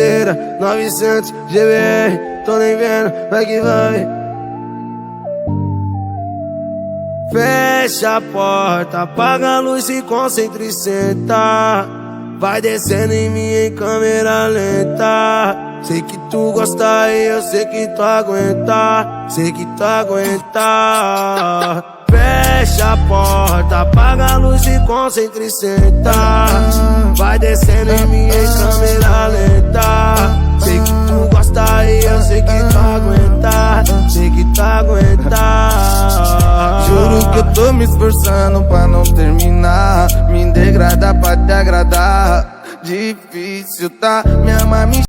carteira 900 GBR, tô nem vendo, vai que vai. Fecha a porta, apaga a luz, se concentra e senta. Vai descendo em mim em câmera lenta. Sei que tu gosta e eu sei que tu aguenta. Sei que tu aguenta. Fecha a porta, apaga a luz, se concentra e senta. Vai descendo em mim em câmera lenta. Sei que tu gosta e eu sei que tu aguenta. Sei que tu aguenta. Juro que eu tô me esforçando pra não terminar. Me degradar pra te agradar. Difícil, tá? Me ama, me